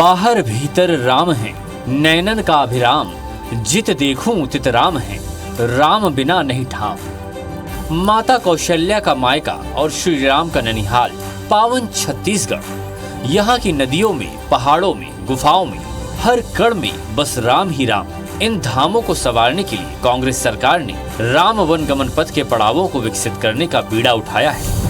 बाहर भीतर राम है, नैनन का अभिराम, जित देखूं तित राम है, राम बिना नहीं ठाम। माता कौशल्या का मायका और श्री राम का ननिहाल पावन छत्तीसगढ़। यहाँ की नदियों में, पहाड़ों में, गुफाओं में, हर कण में बस राम ही राम। इन धामों को संवारने के लिए कांग्रेस सरकार ने राम वनगमन पथ के पड़ावों को विकसित करने का बीड़ा उठाया है,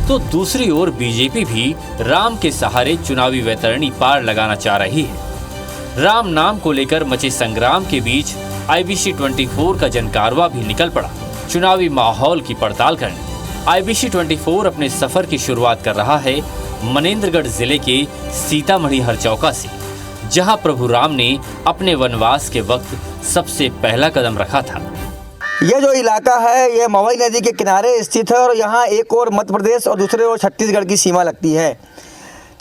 तो दूसरी ओर बीजेपी भी राम के सहारे चुनावी वैतरणी पार लगाना चाह रही है। राम नाम को लेकर मचे संग्राम के बीच IBC 24 का जनकारवा भी निकल पड़ा चुनावी माहौल की पड़ताल करने। IBC 24 अपने सफर की शुरुआत कर रहा है मनेंद्रगढ़ जिले के सीतामढ़ी हरचौका से, जहां प्रभु राम ने अपने वनवास के वक्त सबसे पहला कदम रखा था। ये जो इलाका है ये मवई नदी के किनारे स्थित है और यहाँ एक और मध्य प्रदेश और दूसरे ओर छत्तीसगढ़ की सीमा लगती है।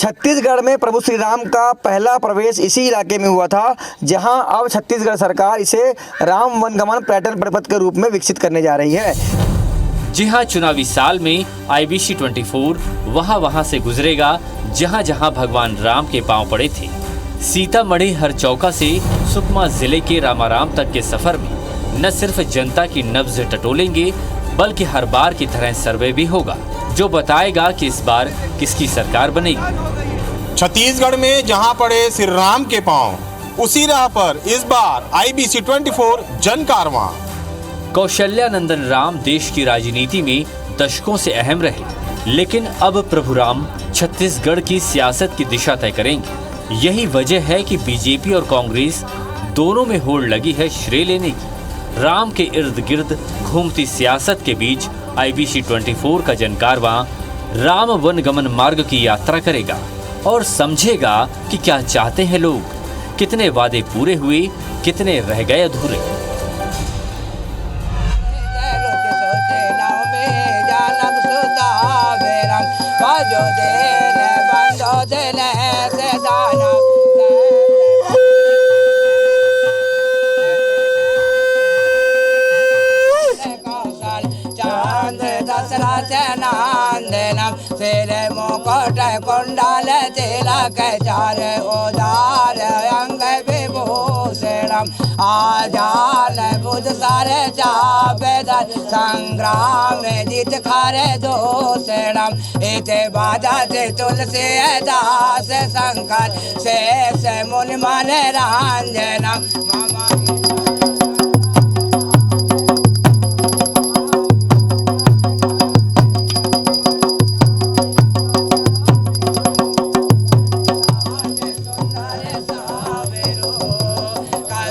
छत्तीसगढ़ में प्रभु श्री राम का पहला प्रवेश इसी इलाके में हुआ था, जहां अब छत्तीसगढ़ सरकार इसे राम वनगमन पर्यटन प्रपथ के रूप में विकसित करने जा रही है। जी हां, चुनावी साल में IBC 24 वहां से गुजरेगा जहां जहां भगवान राम के पांव पड़े थे। सीतामढ़ी हरचौका से सुकमा जिले के रामाराम तक के सफर में न सिर्फ जनता की नब्ज टटोलेंगे, बल्कि हर बार की तरह सर्वे भी होगा जो बताएगा कि इस बार किसकी सरकार बनेगी। छत्तीसगढ़ में जहां पड़े श्री राम के पांव, उसी राह पर इस बार IBC 24 जन कारवां। कौशल्या नंदन राम देश की राजनीति में दशकों से अहम रहे, लेकिन अब प्रभु राम छत्तीसगढ़ की सियासत की दिशा तय करेंगे। यही वजह है कि बीजेपी और कांग्रेस दोनों में होड़ लगी है श्रेय लेने की। राम के इर्द गिर्द घूमती सियासत के बीच IBC 24 का जनकारवां राम वनगमन मार्ग की यात्रा करेगा और समझेगा कि क्या चाहते हैं लोग, कितने वादे पूरे हुए, कितने रह गए अधूरे। कुंडल तिलक चार उदार अंग विभूषणम आजान बुध सारे चापेदर संग्राम जीत खारे दूषणम इते बाजा से तुलसी दास शंकर शेष मुनि मन रंजनम।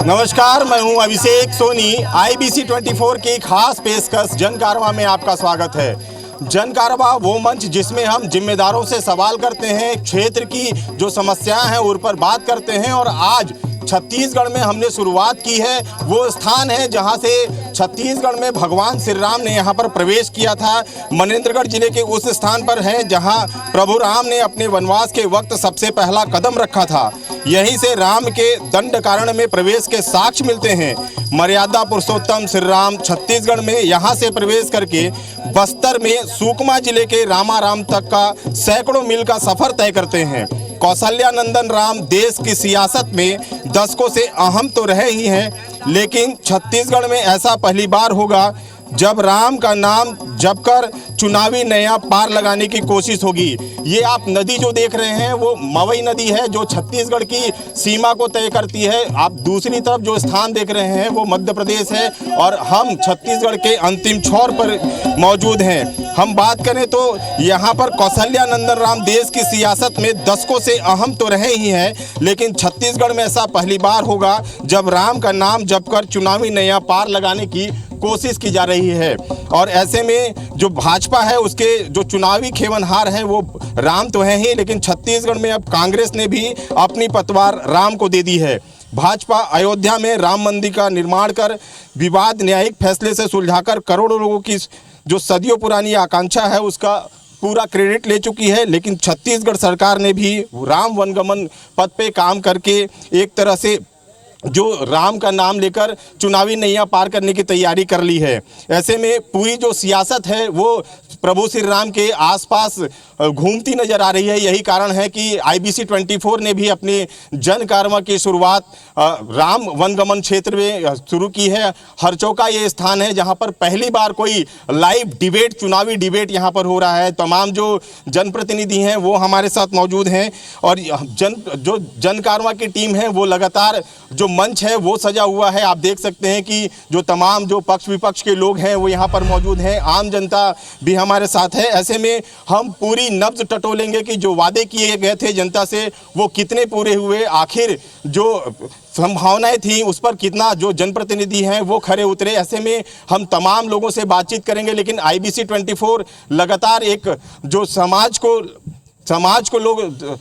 नमस्कार, मैं हूं अभिषेक सोनी। IBC 24 की खास पेशकश जन कारवां में आपका स्वागत है। जन कारवां वो मंच जिसमें हम जिम्मेदारों से सवाल करते हैं, क्षेत्र की जो समस्याएं हैं उन पर बात करते हैं। और आज छत्तीसगढ़ में हमने शुरुआत की है, वो स्थान है जहां से छत्तीसगढ़ में भगवान श्री राम ने यहां पर प्रवेश किया था। मनेंद्रगढ़ जिले के उस स्थान पर है जहां प्रभु राम ने अपने वनवास के वक्त सबसे पहला कदम रखा था। यहीं से राम के दंड कारण में प्रवेश के साक्ष्य मिलते हैं। मर्यादा पुरुषोत्तम श्री राम छत्तीसगढ़ में यहाँ से प्रवेश करके बस्तर में सुकमा जिले के रामाराम तक का सैकड़ों मील का सफर तय करते हैं। कौशल्या नंदन राम देश की सियासत में दशकों से अहम तो रहे ही हैं, लेकिन छत्तीसगढ़ में ऐसा पहली बार होगा जब राम का नाम जपकर चुनावी नया पार लगाने की कोशिश होगी। ये आप नदी जो देख रहे हैं वो मवई नदी है जो छत्तीसगढ़ की सीमा को तय करती है। आप दूसरी तरफ जो स्थान देख रहे हैं वो मध्य प्रदेश है और हम छत्तीसगढ़ के अंतिम छोर पर मौजूद हैं। हम बात करें तो यहाँ पर कौशल्या नंदन राम देश की सियासत में दशकों से अहम तो रहे ही हैं, लेकिन छत्तीसगढ़ में ऐसा पहली बार होगा जब राम का नाम जपकर चुनावी नया पार लगाने की कोशिश की जा रही है। और ऐसे में जो भाजपा है उसके जो चुनावी खेवनहार हैं वो राम तो हैं ही, लेकिन छत्तीसगढ़ में अब कांग्रेस ने भी अपनी पतवार राम को दे दी है। भाजपा अयोध्या में राम मंदिर का निर्माण कर विवाद न्यायिक फैसले से सुलझाकर करोड़ों लोगों की जो सदियों पुरानी आकांक्षा है उसका पूरा क्रेडिट ले चुकी है। लेकिन छत्तीसगढ़ सरकार ने भी राम वनगमन पथ पे काम करके एक तरह से जो राम का नाम लेकर चुनावी नैया पार करने की तैयारी कर ली है। ऐसे में पूरी जो सियासत है वो प्रभु श्री राम के आसपास घूमती नजर आ रही है। यही कारण है कि IBC 24 ने भी अपनी जन कारवां की शुरुआत राम वनगमन क्षेत्र में शुरू की है। हरचौका ये स्थान है जहां पर पहली बार कोई लाइव डिबेट, चुनावी डिबेट यहां पर हो रहा है। तमाम जो जनप्रतिनिधि हैं वो हमारे साथ मौजूद हैं और जो जन कारवां की टीम है वो लगातार जो मंच है वो सजा हुआ है। आप देख सकते हैं कि जो तमाम जो पक्ष विपक्ष के लोग हैं वो यहाँ पर मौजूद हैं, आम जनता भी हमारे साथ है। ऐसे में हम पूरी नब्ज टटोलेंगे कि जो वादे किए गए थे जनता से वो कितने पूरे हुए, आखिर जो संभावनाएं थी उस पर कितना जो जनप्रतिनिधि हैं वो खरे उतरे। ऐसे में हम तमाम लोगों से बातचीत करेंगे, लेकिन IBC 24 लगातार एक जो समाज को लोग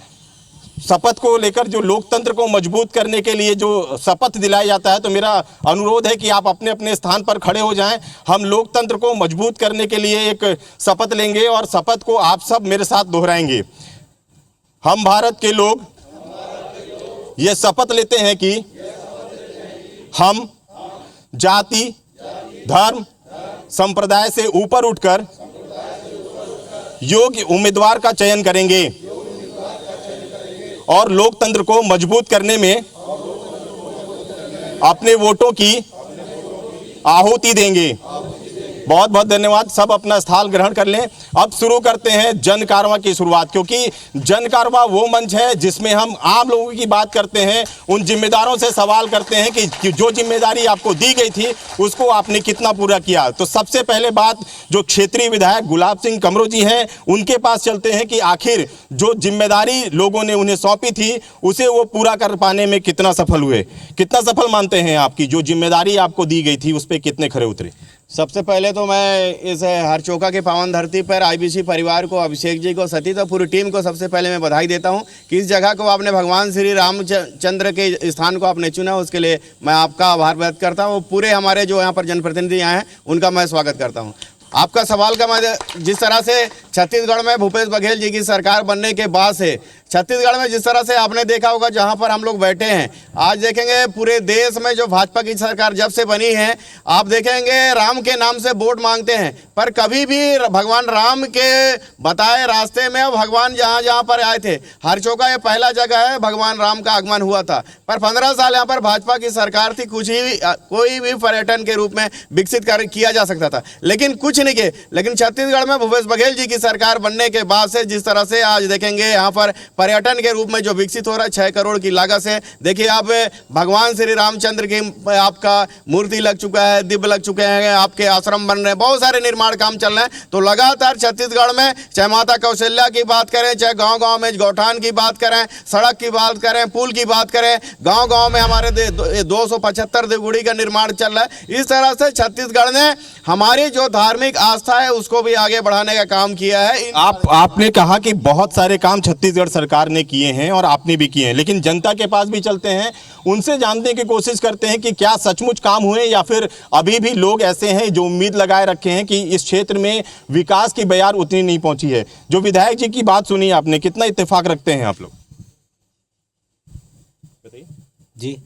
शपथ को लेकर जो लोकतंत्र को मजबूत करने के लिए जो शपथ दिलाया जाता है, तो मेरा अनुरोध है कि आप अपने अपने स्थान पर खड़े हो जाएं। हम लोकतंत्र को मजबूत करने के लिए एक शपथ लेंगे और शपथ को आप सब मेरे साथ दोहराएंगे। हम भारत के लोग ये शपथ लेते हैं कि हम जाति, धर्म, संप्रदाय से ऊपर उठकर योग्य उम्मीदवार का चयन करेंगे और लोकतंत्र को मजबूत करने में अपने वोटों की आहुति देंगे। बहुत बहुत धन्यवाद। सब अपना स्थान ग्रहण कर लें। अब शुरू करते हैं जन कारवां की शुरुआत, क्योंकि जन कारवां वो मंच है जिसमें हम आम लोगों की बात करते हैं, उन जिम्मेदारों से सवाल करते हैं कि जो जिम्मेदारी आपको दी गई थी उसको आपने कितना पूरा किया। तो सबसे पहले बात जो क्षेत्रीय विधायक गुलाब सिंह कमरो जी हैं उनके पास चलते हैं कि आखिर जो जिम्मेदारी लोगों ने उन्हें सौंपी थी उसे वो पूरा कर पाने में कितना सफल हुए, कितना सफल मानते हैं आपकी जो जिम्मेदारी आपको दी गई थी उस पर कितने खरे उतरे? सबसे पहले तो मैं इस हरचौका के पावन धरती पर IBC परिवार को, अभिषेक जी को, सतीश और पूरी टीम को सबसे पहले मैं बधाई देता हूं कि इस जगह को आपने भगवान श्री रामचंद्र के स्थान को आपने चुना, उसके लिए मैं आपका आभार व्यक्त करता हूं। पूरे हमारे जो यहाँ पर जनप्रतिनिधि आए हैं उनका मैं स्वागत करता हूँ। आपका सवाल का मैं जिस तरह से छत्तीसगढ़ में भूपेश बघेल जी की सरकार बनने के बाद से छत्तीसगढ़ में जिस तरह से आपने देखा होगा जहां पर हम लोग बैठे हैं, आज देखेंगे पूरे देश में जो भाजपा की सरकार जब से बनी है, आप देखेंगे राम के नाम से वोट मांगते हैं, पर कभी भी भगवान राम के बताए रास्ते में भगवान जहां जहां पर आए थे, हरचौका ये पहला जगह है भगवान राम का आगमन हुआ था। पर 15 साल यहाँ पर भाजपा की सरकार थी, कोई भी पर्यटन के रूप में विकसित किया जा सकता था, लेकिन कुछ नहीं किए। लेकिन छत्तीसगढ़ में भूपेश बघेल जी की सरकार बनने के बाद से जिस तरह से आज देखेंगे यहाँ पर पर्यटन के रूप में जो विकसित हो रहा है 6 करोड़ की लागत से, देखिए आप भगवान श्री रामचंद्र की आपका मूर्ति लग चुका है, दिव्य लग चुके हैं, आपके आश्रम बन रहे हैं, बहुत सारे निर्माण काम चल रहे हैं। तो लगातार छत्तीसगढ़ में चाहे माता कौशल्या की बात करें, चाहे गांव गांव में गौठान की बात करें, सड़क की बात करें, पुल की बात करें, गांव गांव में हमारे 275 देवगुड़ी का निर्माण चल रहा है। इस तरह से छत्तीसगढ़ ने हमारी जो धार्मिक आस्था है उसको भी आगे बढ़ाने का काम किया है। आपने कहा कि बहुत सारे काम छत्तीसगढ़ सरकार ने किए हैं और आपने भी किए हैं, लेकिन जनता के पास भी चलते हैं, उनसे जानने की कोशिश करते हैं कि क्या सचमुच काम हुए या फिर अभी भी लोग ऐसे हैं जो उम्मीद लगाए रखे हैं कि इस क्षेत्र में विकास की बयार उतनी नहीं पहुंची है। जो विधायक जी की बात सुनी आपने, कितना इत्तेफाक रखते हैं आप लोग? बताइए जी।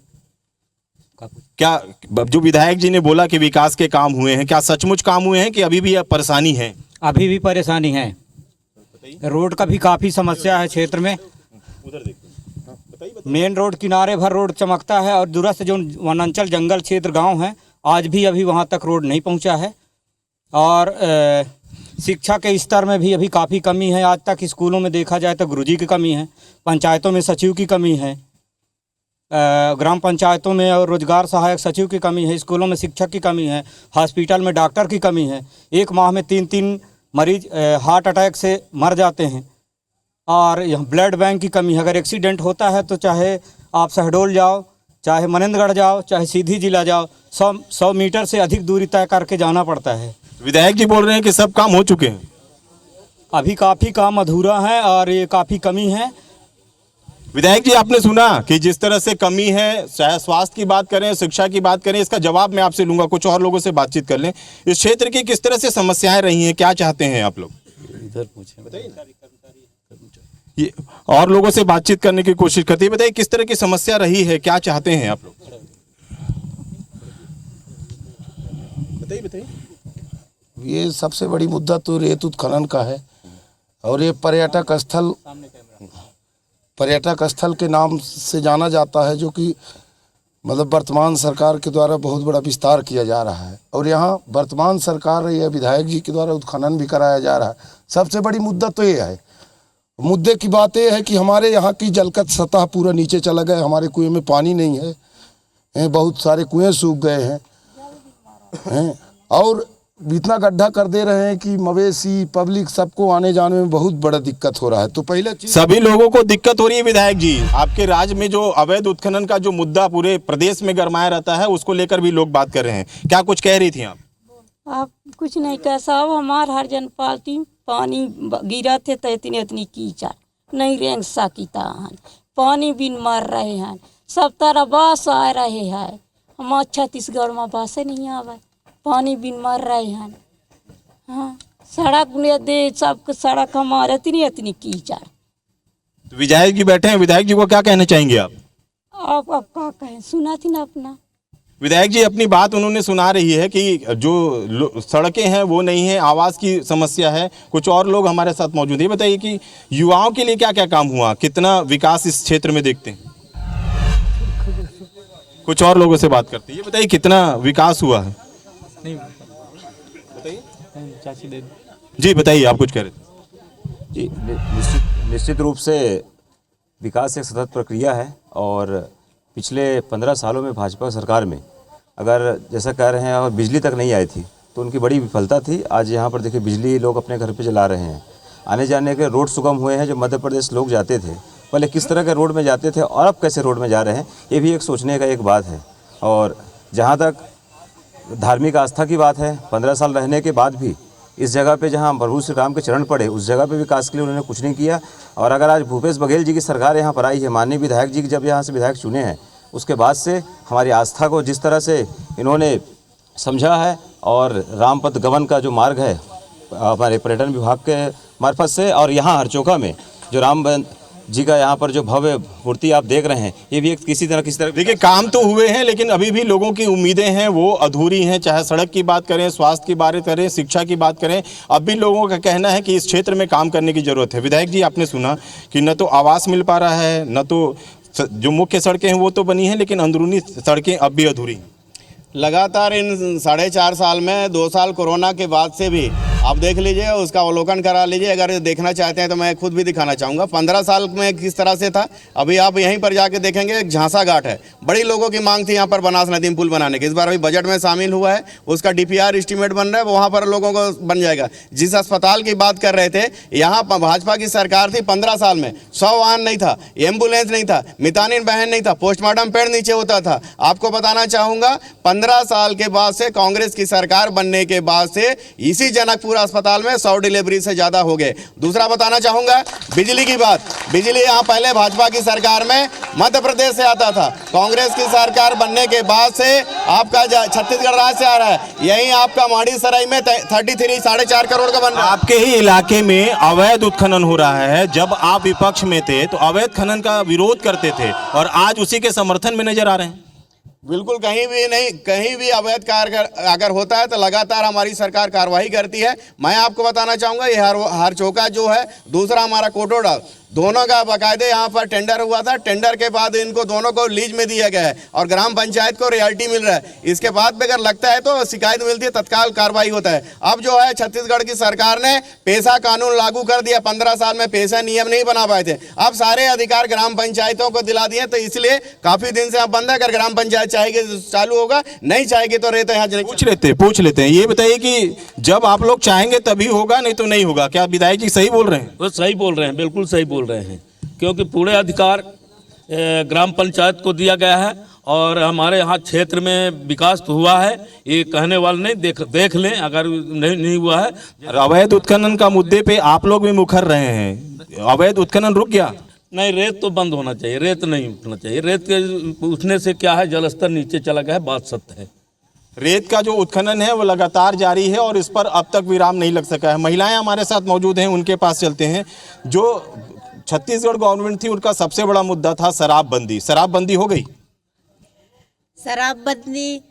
क्या जो विधायक जी ने बोला कि विकास के काम हुए हैं, क्या सचमुच काम हुए हैं कि अभी भी परेशानी है? अभी भी परेशानी है, रोड का भी काफ़ी समस्या है क्षेत्र में। उधर देखिए, मेन रोड किनारे भर रोड चमकता है और दूरस्थ जो वनांचल जंगल क्षेत्र गांव हैं आज भी अभी वहां तक रोड नहीं पहुंचा है। और शिक्षा के स्तर में भी अभी काफ़ी कमी है। आज तक स्कूलों में देखा जाए तो गुरुजी की कमी है, पंचायतों में सचिव की कमी है, ग्राम पंचायतों में और रोजगार सहायक सचिव की कमी है, स्कूलों में शिक्षक की कमी है, हॉस्पिटल में डॉक्टर की कमी है। एक माह में 3 मरीज हार्ट अटैक से मर जाते हैं। और यहाँ ब्लड बैंक की कमी है। अगर एक्सीडेंट होता है तो चाहे आप शहडोल जाओ, चाहे मनेंद्रगढ़ जाओ, चाहे सीधी जिला जाओ, 100 मीटर से अधिक दूरी तय करके जाना पड़ता है। विधायक जी बोल रहे हैं कि सब काम हो चुके हैं, अभी काफ़ी काम अधूरा है और ये काफ़ी कमी है। विधायक जी आपने सुना कि जिस तरह से कमी है, चाहे स्वास्थ्य की बात करें, शिक्षा की बात करें, इसका जवाब मैं आपसे लूंगा। कुछ और लोगों से बातचीत कर लें। इस क्षेत्र की किस तरह से समस्याएं रही हैं, क्या चाहते हैं आप लोग? इधर पूछे, बताइए। ये और लोगों से बातचीत करने की कोशिश करते हैं। बताइए किस तरह की समस्या रही है, क्या चाहते हैं आप लोग? बताइए बताइए। ये सबसे बड़ी मुद्दा तो रेत उत्खनन का है और ये पर्यटक स्थल के नाम से जाना जाता है, जो कि मतलब वर्तमान सरकार के द्वारा बहुत बड़ा विस्तार किया जा रहा है और यहाँ वर्तमान सरकार या विधायक जी के द्वारा उत्खनन भी कराया जा रहा है। सबसे बड़ी मुद्दा तो ये है। मुद्दे की बात ये है कि हमारे यहाँ की जलकत सतह पूरा नीचे चला गया, हमारे कुएं में पानी नहीं है, बहुत सारे कुएं सूख गए हैं और इतना गड्ढा कर दे रहे हैं कि मवेशी पब्लिक सबको आने जाने में बहुत बड़ा दिक्कत हो रहा है। तो पहले सभी लोगों को दिक्कत हो रही है। विधायक जी, आपके राज्य में जो अवैध उत्खनन का जो मुद्दा पूरे प्रदेश में गरमाया रहता है, उसको लेकर भी लोग बात कर रहे हैं, क्या कुछ कह रही थी आप? आप कुछ नहीं कह साहब, हमार हर जन पार्टी पानी गिरा थे तो इतनी कीचड़ नहीं रेंग सकीता हन, पानी बिन मर रहे हैं, सब तरह बास आ रहे हैं। हमार छत्तीसगढ़ में बासे नहीं आवे, पानी बिन मर रहे हैं। हाँ, सड़क ने दे सब सड़क हमारे इतनी कीचड़। तो विधायक जी बैठे हैं, विधायक जी को क्या कहना चाहेंगे आप? आप क्या कहें, सुना थी ना अपना। विधायक जी अपनी बात उन्होंने सुना रही है कि जो सड़कें हैं वो नहीं है, आवास की समस्या है। कुछ और लोग हमारे साथ मौजूद हैं। बताइए कि युवाओं के लिए क्या क्या काम हुआ, कितना विकास इस क्षेत्र में देखते हैं? कुछ और लोगों से बात करते हैं। ये बताइए कितना विकास हुआ है? नहीं बताइए, जी बताइए, आप कुछ कह रहे थे। जी, निश्चित रूप से विकास एक सतत प्रक्रिया है और पिछले 15 सालों में भाजपा सरकार में अगर जैसा कह रहे हैं और बिजली तक नहीं आई थी तो उनकी बड़ी विफलता थी। आज यहाँ पर देखिए बिजली लोग अपने घर पे चला रहे हैं, आने जाने के रोड सुगम हुए हैं। जो मध्य प्रदेश लोग जाते थे पहले किस तरह के रोड में जाते थे और अब कैसे रोड में जा रहे हैं, ये भी एक सोचने का एक बात है। और जहाँ तक धार्मिक आस्था की बात है, 15 साल रहने के बाद भी इस जगह पे जहाँ प्रभु श्री राम के चरण पड़े उस जगह पे विकास के लिए उन्होंने कुछ नहीं किया। और अगर आज भूपेश बघेल जी की सरकार यहाँ पर आई है, माननीय विधायक जी जब यहाँ से विधायक चुने हैं, उसके बाद से हमारी आस्था को जिस तरह से इन्होंने समझा है और रामपथ गमन का जो मार्ग है हमारे पर्यटन विभाग के मार्फत से, और यहाँ हरचोका में जो राम जी का यहाँ पर जो भव्य मूर्ति आप देख रहे हैं, ये भी एक किसी तरह देखिए काम तो हुए हैं लेकिन अभी भी लोगों की उम्मीदें हैं वो अधूरी हैं। चाहे सड़क की बात करें, स्वास्थ्य की बात करें, शिक्षा की बात करें, अब भी लोगों का कहना है कि इस क्षेत्र में काम करने की जरूरत है। विधायक जी, आपने सुना कि न तो आवास मिल पा रहा है, न तो जो मुख्य सड़कें हैं वो तो बनी हैं, लेकिन अंदरूनी सड़कें अब भी अधूरी हैं। लगातार इन 4.5 साल में 2 साल कोरोना के बाद से भी आप देख लीजिए, उसका अवलोकन करा लीजिए। अगर देखना चाहते हैं तो मैं खुद भी दिखाना चाहूँगा 15 साल में किस तरह से था। अभी आप यहीं पर जाके देखेंगे, एक झांसा घाट है, बड़ी लोगों की मांग थी यहाँ पर बनास नदी में पुल बनाने की। इस बार अभी बजट में शामिल हुआ है, उसका DPR एस्टीमेट बन रहा है, वहाँ पर लोगों को बन जाएगा। जिस अस्पताल की बात कर रहे थे, यहाँ भाजपा की सरकार थी 15 साल में 100 वाहन नहीं था, एम्बुलेंस नहीं था, मितानिन बहन नहीं था, पोस्टमार्टम पेड़ नीचे होता था। आपको बताना चाहूँगा 15 साल के बाद से, कांग्रेस की सरकार बनने के बाद से इसी जनकपुर अस्पताल में 100 डिलीवरी से ज्यादा हो गए। दूसरा बताना चाहूंगा बिजली की बात। बिजली यहाँ पहले भाजपा की सरकार में मध्य प्रदेश से आता था, कांग्रेस की सरकार बनने के बाद से आपका छत्तीसगढ़ राज्य से आ रहा है। यही आपका माड़ी सराय में 33 4.5 करोड़ का बन रहा है। आपके ही इलाके में अवैध उत्खनन हो रहा है। जब आप विपक्ष में थे तो अवैध खनन का विरोध करते थे और आज उसी के समर्थन में नजर आ रहे हैं। बिल्कुल कहीं भी नहीं, कहीं भी अवैध कार्य अगर होता है तो लगातार हमारी सरकार कार्रवाई करती है। मैं आपको बताना चाहूँगा ये हरचोका जो है, दूसरा हमारा कोटोडा, दोनों का बाकायदे यहाँ पर टेंडर हुआ था। टेंडर के बाद इनको दोनों को लीज में दिया गया है और ग्राम पंचायत को रॉयल्टी मिल रहा है। इसके बाद भी अगर लगता है तो शिकायत मिलती है, तत्काल कार्रवाई होता है। अब जो है छत्तीसगढ़ की सरकार ने पेशा कानून लागू कर दिया। 15 साल में पेशा नियम नहीं बना पाए थे, अब सारे अधिकार ग्राम पंचायतों को दिला दिए। तो इसलिए काफी दिन से अब बंद है। अगर ग्राम पंचायत चाहेगी तो चालू होगा, नहीं चाहेगी तो रहते यहाँ पूछ लेते हैं। ये बताइए कि जब आप लोग चाहेंगे तभी होगा, नहीं तो नहीं होगा। क्या विधायक जी सही बोल रहे हैं? वो सही बोल रहे हैं, बिल्कुल सही बोल रहे हैं, क्योंकि पूरे अधिकार ग्राम पंचायत को दिया गया है और हमारे यहाँ क्षेत्र में विकास तो हुआ है, ये कहने वाले नहीं। देख लें, अगर नहीं हुआ है। अवैध उत्खनन का मुद्दे पे आप लोग भी मुखर रहे हैं, अवैध उत्खनन रुक गया? नहीं, रेत तो बंद होना चाहिए, रेत नहीं उठना चाहिए। रेत के उठने से क्या है, जलस्तर नीचे चला गया है, बात सत्य है। रेत का जो उत्खनन है वो लगातार जारी है और इस पर अब तक विराम नहीं लग सका है। महिलाएं हमारे साथ मौजूद हैं, उनके पास चलते हैं। जो छत्तीसगढ़ गवर्नमेंट थी उनका सबसे बड़ा मुद्दा था शराबबंदी। शराबबंदी हो गई? शराबबंदी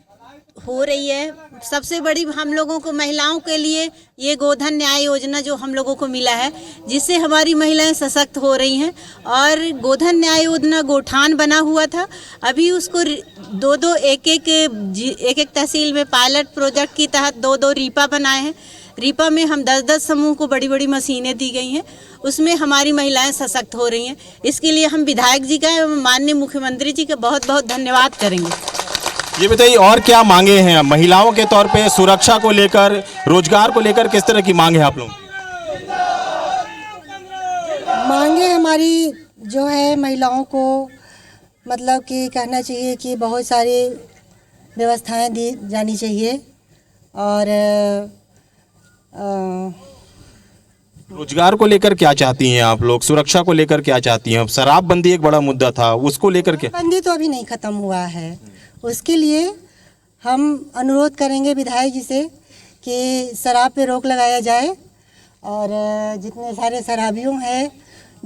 हो रही है। सबसे बड़ी हम लोगों को महिलाओं के लिए ये गोधन न्याय योजना जो हम लोगों को मिला है, जिससे हमारी महिलाएं सशक्त हो रही हैं। और गोधन न्याय योजना गोठान बना हुआ था, अभी उसको एक एक तहसील में पायलट प्रोजेक्ट के तहत 2 रीपा बनाए हैं। रीपा में हम 10-10 समूह को बड़ी बड़ी मशीनें दी गई हैं, उसमें हमारी महिलाएं सशक्त हो रही हैं। इसके लिए हम विधायक जी का एवं माननीय मुख्यमंत्री जी का बहुत बहुत धन्यवाद करेंगे। ये बताइए और क्या मांगे हैं महिलाओं के तौर पे? सुरक्षा को लेकर, रोजगार को लेकर किस तरह की मांग है आप लोगों? मांगे हमारी जो है महिलाओं को मतलब कि कहना चाहिए कि बहुत सारी व्यवस्थाएं दी जानी चाहिए। और रोजगार को लेकर क्या चाहती हैं आप लोग? सुरक्षा को लेकर क्या चाहती हैं? शराबबंदी एक बड़ा मुद्दा था, उसको लेकर क्या? बंदी तो अभी नहीं ख़त्म हुआ है, उसके लिए हम अनुरोध करेंगे विधायक जी से कि शराब पे रोक लगाया जाए और जितने सारे शराबियों हैं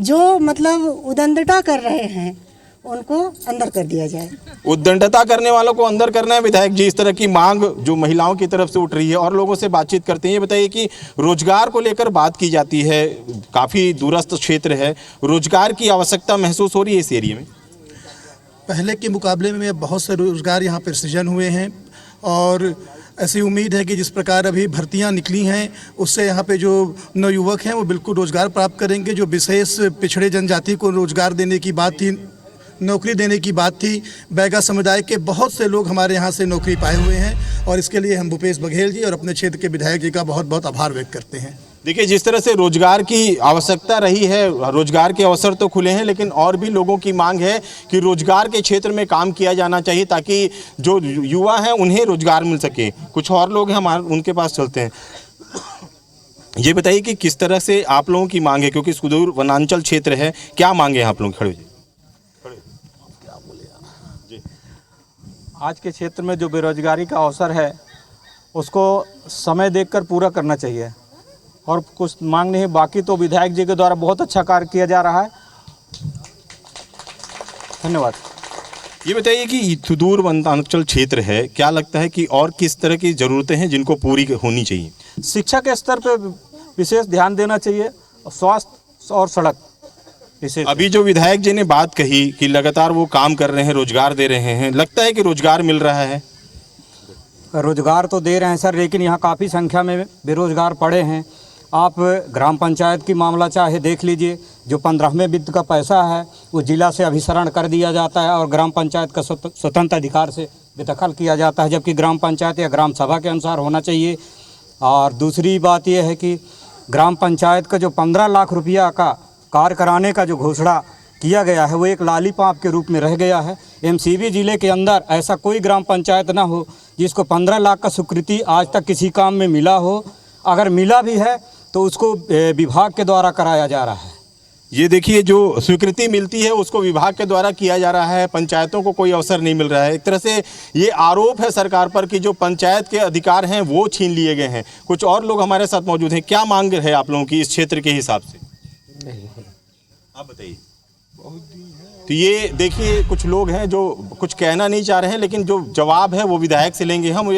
जो मतलब उद्दंडता कर रहे हैं उनको अंदर कर दिया जाए। उद्दंडता करने वालों को अंदर करना है विधायक जी, इस तरह की मांग जो महिलाओं की तरफ से उठ रही है। और लोगों से बातचीत करते हैं। ये बताइए कि रोजगार को लेकर बात की जाती है, काफ़ी दूरस्थ क्षेत्र है, रोजगार की आवश्यकता महसूस हो रही है इस एरिया में? पहले के मुकाबले में बहुत से रोज़गार यहाँ पर सृजन हुए हैं और ऐसी उम्मीद है कि जिस प्रकार अभी भर्तियां निकली हैं उससे यहाँ पे जो नवयुवक हैं वो बिल्कुल रोज़गार प्राप्त करेंगे। जो विशेष पिछड़े जनजाति को रोज़गार देने की बात थी, नौकरी देने की बात थी, बैगा समुदाय के बहुत से लोग हमारे यहाँ से नौकरी पाए हुए हैं और इसके लिए हम भूपेश बघेल जी और अपने क्षेत्र के विधायक जी का बहुत बहुत आभार व्यक्त करते हैं। देखिए, जिस तरह से रोजगार की आवश्यकता रही है, रोजगार के अवसर तो खुले हैं, लेकिन और भी लोगों की मांग है कि रोजगार के क्षेत्र में काम किया जाना चाहिए ताकि जो युवा हैं उन्हें रोजगार मिल सके। कुछ और लोग हैं हमारे, उनके पास चलते हैं। ये बताइए कि किस तरह से आप लोगों की मांग है, क्योंकि सुदूर वनांचल क्षेत्र है, क्या मांग है आप लोग? खड़े आज के क्षेत्र में जो बेरोजगारी का अवसर है उसको समय देखकर पूरा करना चाहिए और कुछ मांग नहीं। बाकी तो विधायक जी के द्वारा बहुत अच्छा कार्य किया जा रहा है। धन्यवाद। ये बताइए कि सुदूर वनांचल क्षेत्र है, क्या लगता है कि और किस तरह की ज़रूरतें हैं जिनको पूरी होनी चाहिए? शिक्षा के स्तर पर विशेष ध्यान देना चाहिए, स्वास्थ्य और सड़क विशेष। अभी जो विधायक जी ने बात कही कि लगातार वो काम कर रहे हैं, रोजगार दे रहे हैं, लगता है कि रोजगार मिल रहा है? रोजगार तो दे रहे हैं सर, लेकिन यहाँ काफ़ी संख्या में बेरोजगार पड़े हैं। आप ग्राम पंचायत की मामला चाहे देख लीजिए, जो 15वें वित्त का पैसा है वो जिला से अभिसरण कर दिया जाता है और ग्राम पंचायत का स्वतंत्र अधिकार से बेदखल किया जाता है, जबकि ग्राम पंचायत या ग्राम सभा के अनुसार होना चाहिए। और दूसरी बात यह है कि ग्राम पंचायत का जो 15 लाख रुपया का कार्य कराने का जो घोषणा किया गया है वो एक लालीपाप के रूप में रह गया है। एमसीबी जिले के अंदर ऐसा कोई ग्राम पंचायत ना हो जिसको 15 लाख का स्वीकृति आज तक किसी काम में मिला हो। अगर मिला भी है तो उसको विभाग के द्वारा कराया जा रहा है। ये देखिए, जो स्वीकृति मिलती है उसको विभाग के द्वारा किया जा रहा है, पंचायतों को कोई अवसर नहीं मिल रहा है। एक तरह से ये आरोप है सरकार पर कि जो पंचायत के अधिकार हैं वो छीन लिए गए हैं। कुछ और लोग हमारे साथ मौजूद हैं। क्या मांग है आप लोगों की इस क्षेत्र के हिसाब से? आप बताइए। तो ये देखिए, कुछ लोग हैं जो कुछ कहना नहीं चाह रहे हैं, लेकिन जो जवाब है वो विधायक से लेंगे। हम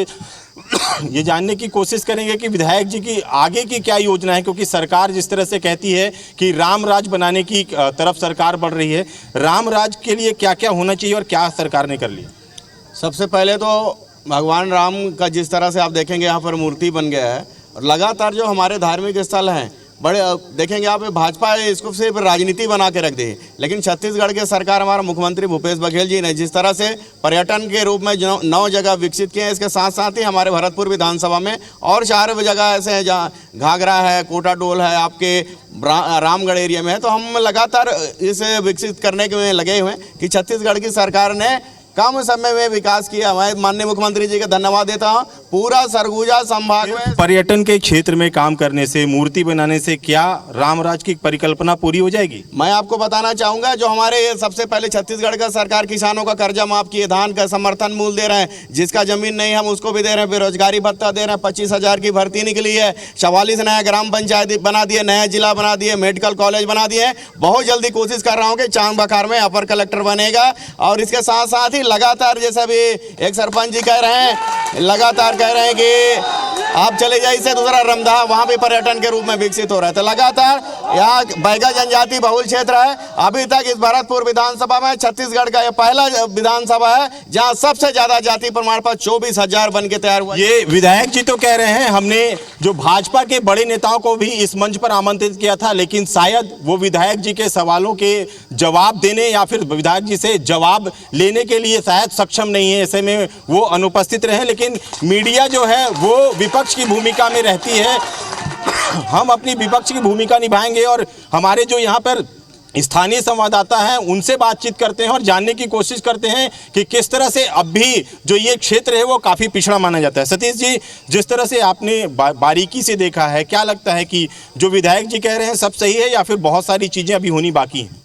ये जानने की कोशिश करेंगे कि विधायक जी की आगे की क्या योजना है, क्योंकि सरकार जिस तरह से कहती है कि राम राज बनाने की तरफ सरकार बढ़ रही है, राम राज के लिए क्या क्या होना चाहिए और क्या सरकार ने कर लिया? सबसे पहले तो भगवान राम का जिस तरह से आप देखेंगे यहाँ पर मूर्ति बन गया है और लगातार जो हमारे धार्मिक स्थल हैं बड़े देखेंगे आप, भाजपा इसको सिर्फ राजनीति बना के रख दी है। लेकिन छत्तीसगढ़ के सरकार, हमारा मुख्यमंत्री भूपेश बघेल जी ने जिस तरह से पर्यटन के रूप में 9 जगह विकसित किए हैं, इसके साथ साथ ही हमारे भरतपुर विधानसभा में और 4 जगह ऐसे हैं जहाँ घाघरा है, कोटा डोल है, आपके रामगढ़ एरिया में है। तो हम लगातार इसे विकसित करने के में लगे हुए हैं कि छत्तीसगढ़ की सरकार ने कम समय में विकास किया। मैं माननीय मुख्यमंत्री जी का धन्यवाद देता हूँ। पूरा सरगुजा संभाग में पर्यटन के क्षेत्र में काम करने से, मूर्ति बनाने से क्या रामराज की परिकल्पना पूरी हो जाएगी? मैं आपको बताना चाहूंगा, जो हमारे सबसे पहले छत्तीसगढ़ का सरकार किसानों का कर्जा माफ किए, धान का समर्थन मूल्य दे रहे हैं, जिसका जमीन नहीं हम उसको भी दे रहे हैं, बेरोजगारी भत्ता दे रहे हैं, 25,000 की भर्ती निकली है, 44 नया ग्राम पंचायत बना दिए, नया जिला बना दिए, मेडिकल कॉलेज बना दिए। बहुत जल्दी कोशिश कर रहा हूँ कि चांग बखार में अपर कलेक्टर बनेगा। और इसके साथ साथ ही लगातार, जैसे भी एक सरपंच जी कह रहे हैं, लगातार कह रहे हैं कि आप चले जाइए से दूसरा रमदा, वहाँ भी पर्यटन के रूप में विकसित हो रहा है। तो लगातार यहाँ बैगा जनजाति बहुल क्षेत्र है। अभी तक इस भरतपुर विधानसभा में छत्तीसगढ़ का यह पहला विधानसभा है जहाँ सबसे ज्यादा जाति प्रमाण पत्र 24,000 बन के तैयार हुआ। ये विधायक जी तो कह रहे हैं हमने जो भाजपा के बड़े नेताओं को भी इस मंच पर आमंत्रित किया था, लेकिन शायद वो विधायक जी के सवालों के जवाब देने या फिर विधायक जी से जवाब लेने के लिए शायद सक्षम नहीं है, ऐसे में वो अनुपस्थित रहे। लेकिन मीडिया जो है वो विपक्ष की भूमिका में रहती है। हम अपनी विपक्ष की भूमिका निभाएंगे और हमारे जो यहाँ पर स्थानीय संवाददाता हैं उनसे बातचीत करते हैं और जानने की कोशिश करते हैं कि किस तरह से अब भी जो ये क्षेत्र है वो काफ़ी पिछड़ा माना जाता है। सतीश जी, जिस तरह से आपने बारीकी से देखा है, क्या लगता है कि जो विधायक जी कह रहे हैं सब सही है या फिर बहुत सारी चीज़ें अभी होनी बाकी हैं?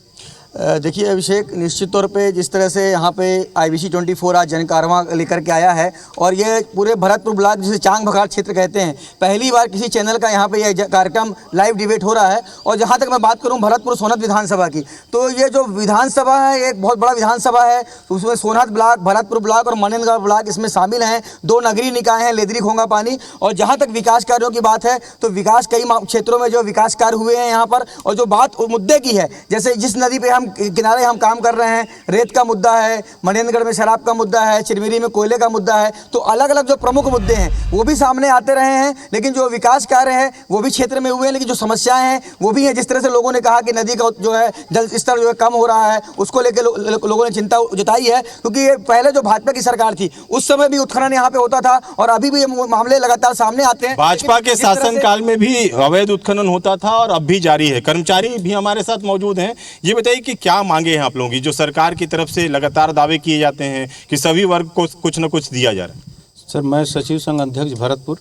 देखिए अभिषेक, निश्चित तौर पे जिस तरह से यहाँ पे IBC 24 आज जन कारवां लेकर के आया है और ये पूरे भरतपुर ब्लॉक जिसे चांग बखार क्षेत्र कहते हैं, पहली बार किसी चैनल का यहाँ पे यह कार्यक्रम लाइव डिबेट हो रहा है। और जहाँ तक मैं बात करूँ भरतपुर सोनहत विधानसभा की, तो ये जो विधानसभा है एक बहुत बड़ा विधानसभा है। उसमें सोनहत ब्लॉक, भरतपुर ब्लॉक और मनेन्द्रगढ़ ब्लॉक इसमें शामिल हैं। 2 नगरीय निकाय हैं, लेदरी खोंगा पानी। और जहाँ तक विकास कार्यों की बात है तो विकास कई क्षेत्रों में जो विकास कार्य हुए हैं यहाँ पर। और जो बात मुद्दे की है, जैसे जिस नदी पर किनारे हम काम कर रहे हैं, रेत का मुद्दा है, मनेन्द्रगढ़ में शराब का मुद्दा है, चिरमिरी में कोयले का मुद्दा है, तो अलग अलग जो प्रमुख मुद्दे हैं वो भी सामने आते रहे हैं। लेकिन जो विकास कार्य है वो भी क्षेत्र में हुए हैं, लेकिन जो समस्याएं हैं वो भी हैं। जिस तरह से लोगों ने कहा कि नदी का जो है जल स्तर जो है कम हो रहा है, उसको लेकर लोगों ने चिंता जताई है। क्योंकि ये पहले जो भाजपा की सरकार थी उस समय भी उत्खनन यहाँ पे होता था और अभी भी ये मामले लगातार सामने आते हैं। भाजपा के शासनकाल में भी अवैध उत्खनन होता था और अब भी जारी है। कर्मचारी भी हमारे साथ मौजूद हैं। ये बताइए कि क्या मांगे हैं आप लोगों की, जो सरकार की तरफ से लगातार दावे किए जाते हैं कि सभी वर्ग को कुछ न कुछ दिया जा रहा है? सर, मैं सचिव संघ अध्यक्ष भरतपुर।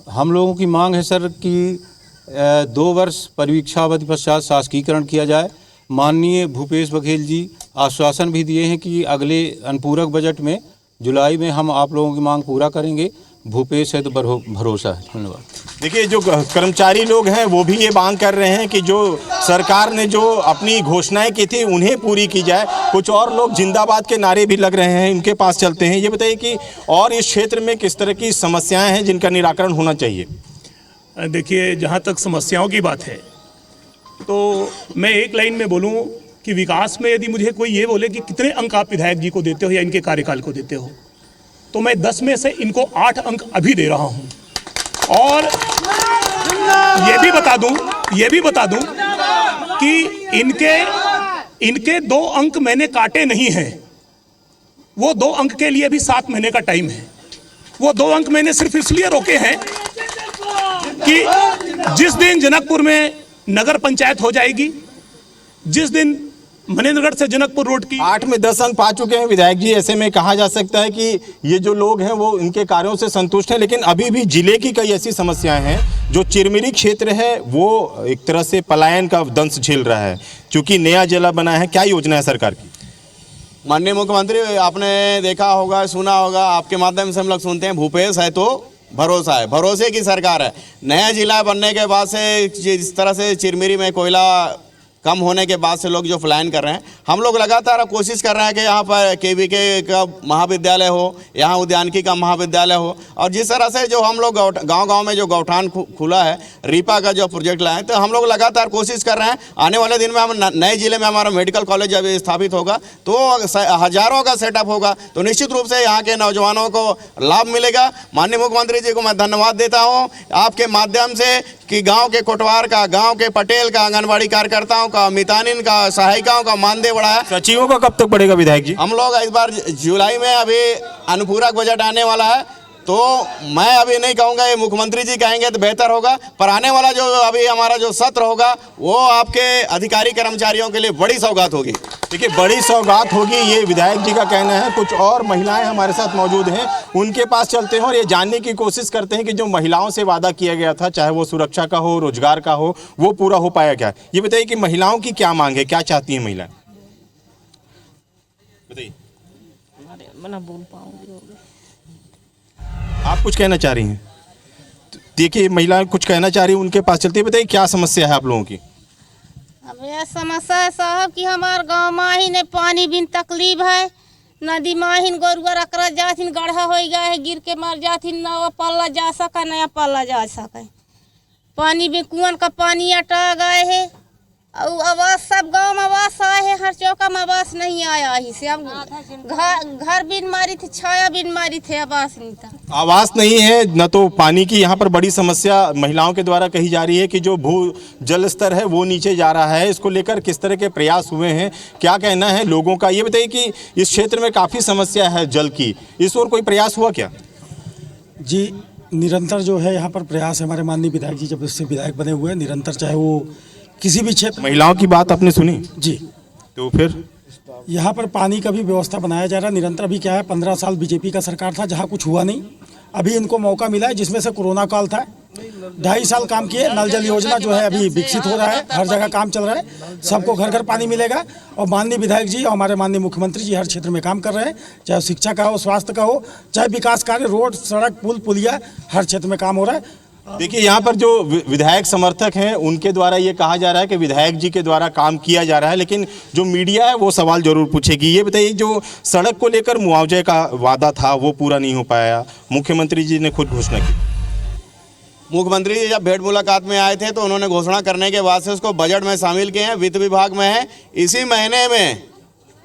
हम लोगों की मांग है सर कि 2 वर्ष परीक्षावधि पश्चात शासकीकरण किया जाए। माननीय भूपेश बघेल जी आश्वासन भी दिए हैं कि अगले अनुपूरक बजट में जुलाई में हम आप लोगों की मांग पूरा करेंगे। भूपेश है तो भरोसा है। धन्यवाद। देखिए, जो कर्मचारी लोग हैं वो भी ये मांग कर रहे हैं कि जो सरकार ने जो अपनी घोषणाएं की थी उन्हें पूरी की जाए। कुछ और लोग जिंदाबाद के नारे भी लग रहे हैं, इनके पास चलते हैं। ये बताइए कि और इस क्षेत्र में किस तरह की समस्याएं हैं जिनका निराकरण होना चाहिए? देखिए, जहाँ तक समस्याओं की बात है तो मैं एक लाइन में बोलूँ कि विकास में यदि मुझे कोई ये बोले कि कितने अंक आप विधायक जी को देते हो या इनके कार्यकाल को देते हो, तो मैं 10 में से इनको 8 अंक अभी दे रहा हूं। और ये भी बता दूं कि इनके 2 अंक मैंने काटे नहीं हैं। वो 2 अंक के लिए भी 7 महीने का टाइम है। वो 2 अंक मैंने सिर्फ इसलिए रोके हैं कि जिस दिन जनकपुर में नगर पंचायत हो जाएगी, जिस दिन मनेन्द्रगढ़ से जनकपुर रोड की 8 में 10 अंक पा चुके हैं विधायक जी। ऐसे में कहा जा सकता है कि ये जो लोग हैं वो इनके कार्यों से संतुष्ट हैं। लेकिन अभी भी जिले की कई ऐसी समस्याएं हैं। जो चिरमिरी क्षेत्र है वो एक तरह से पलायन का दंश झेल रहा है क्योंकि नया जिला बना है। क्या योजना है सरकार की? माननीय मुख्यमंत्री, आपने देखा होगा, सुना होगा, आपके माध्यम से हम लोग सुनते हैं, भूपेश है तो भरोसा है। भरोसे की सरकार है। नया जिला बनने के बाद से जिस तरह से चिरमिरी में कोयला कम होने के बाद से लोग जो पलायन कर रहे हैं, हम लोग लगातार कोशिश कर रहे हैं कि यहाँ पर KVK का महाविद्यालय हो, यहाँ उद्यानिकी का महाविद्यालय हो। और जिस तरह से जो हम लोग गांव-गांव में जो गौठान खुला है, रीपा का जो प्रोजेक्ट लाए, तो हम लोग लगातार कोशिश कर रहे हैं। आने वाले दिन में हम नए जिले में हमारा मेडिकल कॉलेज जब स्थापित होगा तो हज़ारों का सेटअप होगा, तो निश्चित रूप से यहाँ के नौजवानों को लाभ मिलेगा। माननीय मुख्यमंत्री जी को मैं धन्यवाद देता हूँ आपके माध्यम से कि गांव के कोटवार का, गांव के पटेल का, आंगनबाड़ी कार्यकर्ताओं का, मितानिन का, सहायिकाओं का मानदेय बढ़ा है। सचिवों का कब तक बढ़ेगा विधायक जी? हम लोग इस बार जुलाई में अभी अनुपूरक बजट आने वाला है, तो मैं अभी नहीं कहूँगा, ये मुख्यमंत्री जी कहेंगे तो बेहतर होगा, पर आने वाला जो अभी हमारा जो सत्र होगा वो आपके अधिकारी कर्मचारियों के लिए बड़ी सौगात होगी। देखिए बड़ी सौगात होगी, ये विधायक जी का कहना है। कुछ और महिलाएं हमारे साथ मौजूद हैं, उनके पास चलते हैं और ये जानने की कोशिश करते हैं कि जो महिलाओं से वादा किया गया था, चाहे वो सुरक्षा का हो, रोजगार का हो, वो पूरा हो पाया क्या? ये बताइए कि महिलाओं की क्या मांग है, क्या चाहती हैं महिलाएं, बताइए। मैं ना बोल पाऊंगी। आप कुछ कहना चाह रही हैं? देखिए महिलाएं कुछ कहना चाह रही हैं, उनके पास चलते हैं। बताइए क्या समस्या है आप लोगों की? अब यह समस्या है साहब कि हमारे गांव माहिन ने पानी बिन तकलीफ है, नदी माहिन गोरुआ रकरा जाथिन, गढ़ा हो गया है, गिर के मर जाथिन, नया पाला जा सका, नया पाला जा सके। पानी बिन कुआं का पानी अटा गए है, और आवास सब गांव में आवास आए है, हर चौका में आवास नहीं आया ही से। हम घर बिन मारी थी, छाया बिन मारी थे, आवास नहीं था। आवास नहीं है, न तो पानी की यहाँ पर बड़ी समस्या महिलाओं के द्वारा कही जा रही है कि जो भू जल स्तर है वो नीचे जा रहा है। इसको लेकर किस तरह के प्रयास हुए हैं, क्या कहना है लोगों का, ये बताइए कि इस क्षेत्र में काफ़ी समस्या है जल की, इस ओर कोई प्रयास हुआ क्या? जी निरंतर जो है यहाँ पर प्रयास है, हमारे माननीय विधायक जी जब से विधायक बने हुए हैं, निरंतर चाहे वो किसी भी क्षेत्र। महिलाओं की बात आपने सुनी जी, तो फिर यहाँ पर पानी का भी व्यवस्था बनाया जा रहा है निरंतर। अभी क्या है, 15 साल बीजेपी का सरकार था जहाँ कुछ हुआ नहीं, अभी इनको मौका मिला है, जिसमें से कोरोना काल था, 2.5 साल काम किए। नल जल योजना जो है अभी विकसित हो रहा है, हर जगह काम चल रहा है, सबको घर घर पानी मिलेगा। और माननीय विधायक जी और हमारे माननीय मुख्यमंत्री जी हर क्षेत्र में काम कर रहे हैं, चाहे शिक्षा का हो, स्वास्थ्य का हो, चाहे विकास कार्य, रोड, सड़क, पुल, पुलिया, हर क्षेत्र में काम हो रहा है। देखिए यहाँ पर जो विधायक समर्थक हैं उनके द्वारा ये कहा जा रहा है कि विधायक जी के द्वारा काम किया जा रहा है, लेकिन जो मीडिया है वो सवाल जरूर पूछेगी। ये बताइए जो सड़क को लेकर मुआवजे का वादा था वो पूरा नहीं हो पाया, मुख्यमंत्री जी ने खुद घोषणा की। मुख्यमंत्री जी जब भेंट मुलाकात में आए थे तो उन्होंने घोषणा करने के बाद से उसको बजट में शामिल किए हैं, वित्त विभाग में है। इसी महीने में,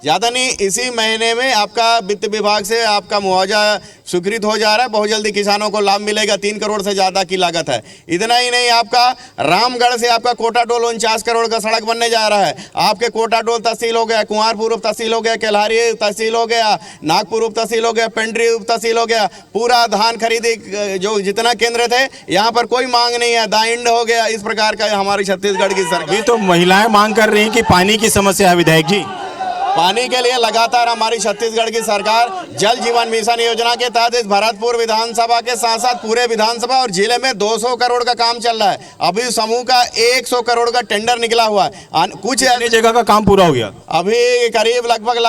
ज़्यादा नहीं, इसी महीने में आपका वित्त विभाग से आपका मुआवजा स्वीकृत हो जा रहा है। बहुत जल्दी किसानों को लाभ मिलेगा, 3 करोड़ से ज़्यादा की लागत है। इतना ही नहीं, आपका रामगढ़ से आपका कोटाडोल 49 करोड़ का सड़क बनने जा रहा है। आपके कोटाडोल तहसील हो गया, कुंवारपुर उप तहसील हो गया, केल्हारी तहसील हो गया, नागपुर उप तहसील हो गया, पेंड्री उप तहसील हो गया। पूरा धान खरीदी जो जितना केंद्र थे यहाँ पर कोई मांग नहीं है, दाइंड हो गया। इस प्रकार का हमारी छत्तीसगढ़ की सरकार। तो महिलाएं मांग कर रही हैं कि पानी की समस्या है विधायक जी। पानी के लिए लगातार हमारी छत्तीसगढ़ की सरकार जल जीवन मिशन योजना के तहत इस भरतपुर विधानसभा के साथ साथ पूरे विधानसभा और जिले में 200 करोड़ का काम चल रहा है। अभी समूह का 100 करोड़ का टेंडर निकला हुआ है। कुछ अन्य जगह का काम पूरा हो गया, अभी करीब लगभग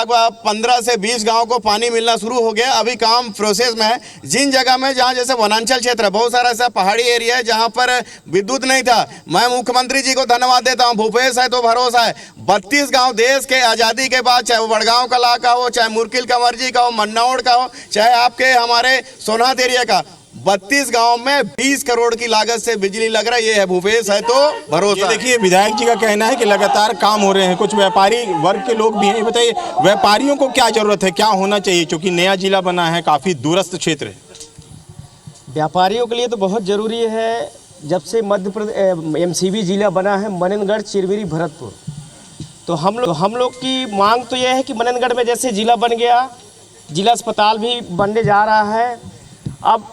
15 से 20 गाँव को पानी मिलना शुरू हो गया। अभी काम प्रोसेस में है। जिन जगह में जहाँ जैसे वनांचल क्षेत्र है, बहुत सारा ऐसा पहाड़ी एरिया है जहाँ पर विद्युत नहीं था, मैं मुख्यमंत्री जी को धन्यवाद देता हूँ। भूपेश है तो भरोसा है। 32 गाँव देश के आज़ादी के बाद, चाहे वो बड़गांव का इलाका हो, चाहे मुरकिल कंवरजी का हो, मन्नौड़ का हो, चाहे आपके हमारे सोनात एरिया का, 32 गांव में 20 करोड़ की लागत से बिजली लग रहा है। ये है भूपेश है तो भरोसा। देखिए विधायक जी का कहना है कि लगातार काम हो रहे हैं। कुछ व्यापारी वर्ग के लोग भी हैं, बताइए व्यापारियों को क्या जरूरत है, क्या होना चाहिए, क्योंकि नया जिला बना है, काफी दूरस्थ क्षेत्र है। व्यापारियों के लिए तो बहुत जरूरी है। जब से मध्य प्रदेश MCB जिला बना है, मननगढ़, चिरमिरी, भरतपुर, तो हम लोग की मांग तो यह है कि मननगढ़ में जैसे जिला बन गया, जिला अस्पताल भी बनने जा रहा है। अब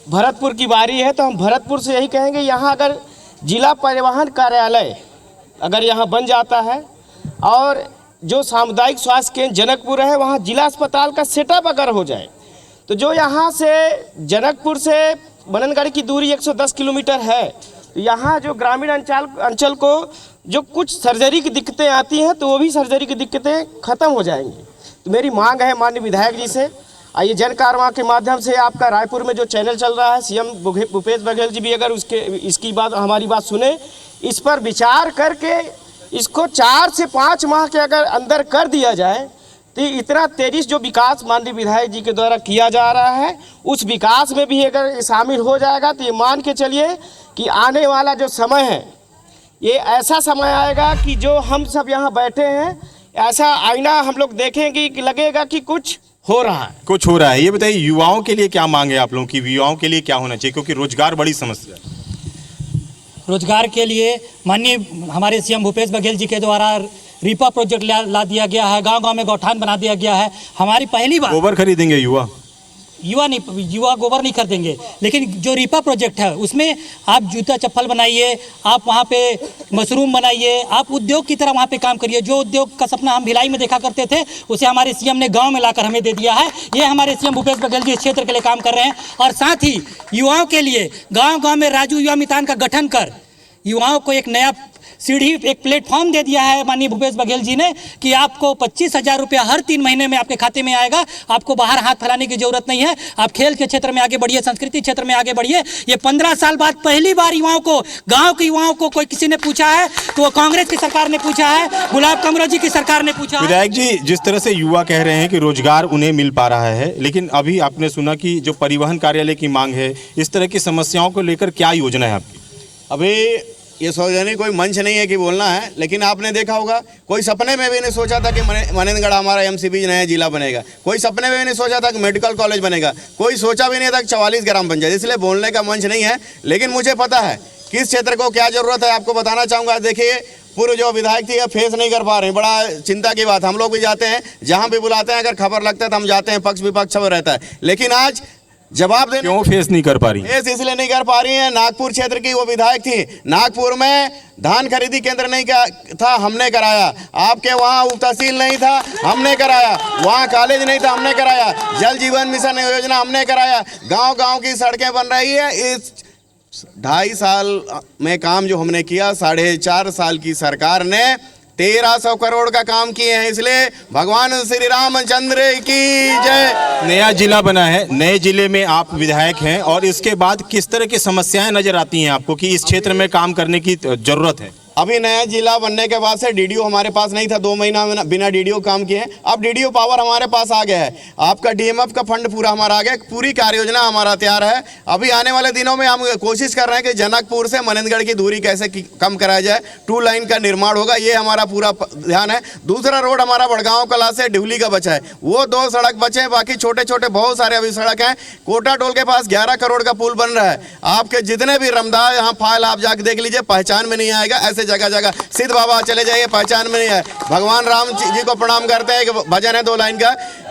भरतपुर की बारी है, तो हम भरतपुर से यही कहेंगे, यहाँ अगर जिला परिवहन कार्यालय अगर यहाँ बन जाता है और जो सामुदायिक स्वास्थ्य केंद्र जनकपुर है वहाँ जिला अस्पताल का सेटअप अगर हो जाए, तो जो यहाँ से जनकपुर से मननगढ़ की दूरी 110 किलोमीटर है, तो यहाँ जो ग्रामीण अंचल को जो कुछ सर्जरी की दिक्कतें आती हैं तो वो भी सर्जरी की दिक्कतें ख़त्म हो जाएंगी। तो मेरी मांग है माननीय विधायक जी से, आइए जन कारवां के माध्यम से आपका रायपुर में जो चैनल चल रहा है, CM भूपेश बघेल जी भी अगर इसकी बात, हमारी बात सुने, इस पर विचार करके इसको 4 से 5 माह के अगर अंदर कर दिया जाए, तो इतना तेजी जो विकास माननीय विधायक जी के द्वारा किया जा रहा है, उस विकास में भी अगर शामिल हो जाएगा तो ये मान के चलिए कि आने वाला जो समय है, ये ऐसा समय आएगा कि जो हम सब यहाँ बैठे हैं, ऐसा आईना हम लोग देखेंगे कि लगेगा कि कुछ हो रहा है, कुछ हो रहा है। ये बताइए युवाओं के लिए क्या मांग है आप लोगों की, युवाओं के लिए क्या होना चाहिए, क्योंकि रोजगार बड़ी समस्या है। रोजगार के लिए माननीय हमारे CM भूपेश बघेल जी के द्वारा रीपा प्रोजेक्ट ला दिया गया है, गांव-गांव में गौठान बना दिया गया है। हमारी पहली बार गोबर खरीदेंगे युवा, युवा गोबर नहीं खरीदेंगे, लेकिन जो रीपा प्रोजेक्ट है उसमें आप जूता चप्पल बनाइए, आप वहाँ पे मशरूम बनाइए, आप उद्योग की तरह वहाँ पे काम करिए। जो उद्योग का सपना हम भिलाई में देखा करते थे उसे हमारे सीएम ने गांव में लाकर हमें दे दिया है। ये हमारे सीएम भूपेश बघेल जी इस क्षेत्र के लिए काम कर रहे हैं और साथ ही युवाओं के लिए गाँव-गाँव में राजू युवा मितान का गठन कर युवाओं को एक नया सीढ़ी, एक प्लेटफॉर्म दे दिया है माननीय भूपेश बघेल जी ने कि आपको 25,000 रुपया हर 3 महीने में आपके खाते में आएगा। आपको बाहर हाथ फैलाने की जरूरत नहीं है। आप खेल के क्षेत्र में आगे बढ़िए, संस्कृति क्षेत्र में आगे बढ़िए। ये 15 साल बाद पहली बार युवाओं को, गांव के युवाओं को कोई किसी ने पूछा है तो वो कांग्रेस की सरकार ने पूछा है, गुलाब कमरो जी की सरकार ने पूछा है। विधायक जी, जिस तरह से युवा कह रहे हैं कि रोजगार उन्हें मिल पा रहा है, लेकिन अभी आपने सुना कि जो परिवहन कार्यालय की मांग है, इस तरह की समस्याओं को लेकर क्या योजना है आपकी? अभी ये सोचने कोई मंच नहीं है कि बोलना है, लेकिन आपने देखा होगा कोई सपने में भी नहीं सोचा था कि मनेंद्रगढ़ हमारा एमसीबी नया जिला बनेगा। कोई सपने में भी नहीं सोचा था कि मेडिकल कॉलेज बनेगा। कोई सोचा भी नहीं था कि 44 ग्राम पंचायत। इसलिए बोलने का मंच नहीं है, लेकिन मुझे पता है किस क्षेत्र को क्या जरूरत है। आपको बताना चाहूँगा, देखिए पूर्व जो विधायक थी फेस नहीं कर पा रहे, बड़ा चिंता की बात। हम लोग भी जाते हैं, जहाँ भी बुलाते हैं, अगर खबर लगता है तो हम जाते हैं, पक्ष विपक्ष सब रहता है, लेकिन आज जवाब देने क्यों फेस नहीं कर पा रही? फेस इसलिए नहीं कर पा रही है, नागपुर क्षेत्र की वो विधायक थी। नागपुर में धान खरीदी केंद्र नहीं था, हमने कराया। आपके वहाँ उप तहसील नहीं था, हमने कराया। वहाँ कॉलेज नहीं था, हमने कराया। जल जीवन मिशन योजना हमने कराया। गांव-गांव की सड़कें बन रही है। इस 2.5 साल में काम जो हमने किया, 4.5 साल की सरकार ने 1300 करोड़ का काम किए हैं। इसलिए भगवान श्री रामचंद्र की जय। नया जिला बना है, नए जिले में आप विधायक हैं, और इसके बाद किस तरह की समस्याएं नजर आती हैं आपको कि इस क्षेत्र में काम करने की जरूरत है? अभी नया जिला बनने के बाद से डीडीओ हमारे पास नहीं था, 2 महीना बिना डीडीओ काम किए। अब डीडीओ पावर हमारे पास आ गया है। आपका डीएमएफ का फंड पूरा हमारा आ गया, पूरी कार्य योजना हमारा तैयार है। अभी आने वाले दिनों में हम कोशिश कर रहे हैं कि जनकपुर से मनेंद्रगढ़ की दूरी कैसे कम कराया जाए। 2 लाइन का निर्माण होगा, ये हमारा पूरा ध्यान है। दूसरा रोड हमारा बड़गांव कला से ढिवली का बचा है, वो 2 सड़क बचे हैं। बाकी छोटे छोटे बहुत सारे अभी सड़क हैं। कोटा टोल के पास 11 करोड़ का पुल बन रहा है। आपके जितने भी रमदा यहाँ फाइल आप जाके देख लीजिए, पहचान में नहीं आएगा। ऐसे जगह जगह सिद्ध बाबा चले जाइए, पहचान में नहीं है। भगवान राम जी को प्रणाम करते हैं। कि भजन है 2 लाइन का,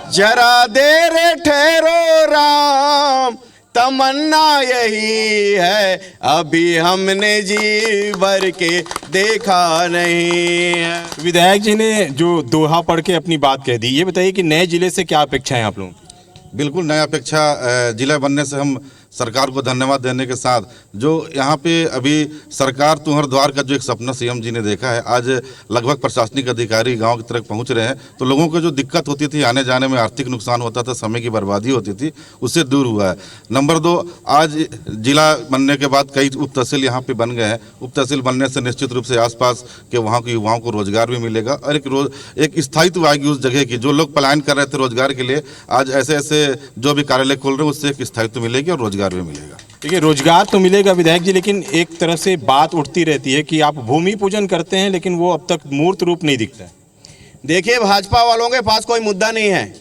जरा देर ठहरो राम, तमन्ना यही है, अभी हमने जी भर के देखा नहीं है। विधायक जी ने जो दोहा पढ़ के अपनी बात कह दी, ये बताइए कि नए जिले से क्या अपेक्षा है आप लोगों की? बिल्कुल नया अपेक्षा जिला बनने से हम सरकार को धन्यवाद देने के साथ, जो यहाँ पे अभी सरकार तुम्हारे द्वार का जो एक सपना सीएम जी ने देखा है, आज लगभग प्रशासनिक अधिकारी गांव की तरफ पहुँच रहे हैं। तो लोगों को जो दिक्कत होती थी, आने जाने में आर्थिक नुकसान होता था, समय की बर्बादी होती थी, उससे दूर हुआ है। नंबर 2, आज जिला बनने के बाद कई उप तहसील यहाँ पे बन गए हैं। उप तहसील बनने से निश्चित रूप से आसपास के वहाँ के युवाओं को रोजगार भी मिलेगा और एक स्थायित्व आएगी उस जगह की। जो लोग पलायन कर रहे थे रोजगार के लिए, आज ऐसे ऐसे जो भी कार्यालय खोल रहे हैं, उससे एक स्थायित्व मिलेगी और रोजगार भी मिलेगा। देखिए, रोजगार तो मिलेगा विधायक जी, लेकिन एक तरफ से बात उठती रहती है कि आप भूमि पूजन करते हैं, लेकिन वो अब तक मूर्त रूप नहीं दिखता है। देखिए, भाजपा वालों के पास कोई मुद्दा नहीं है,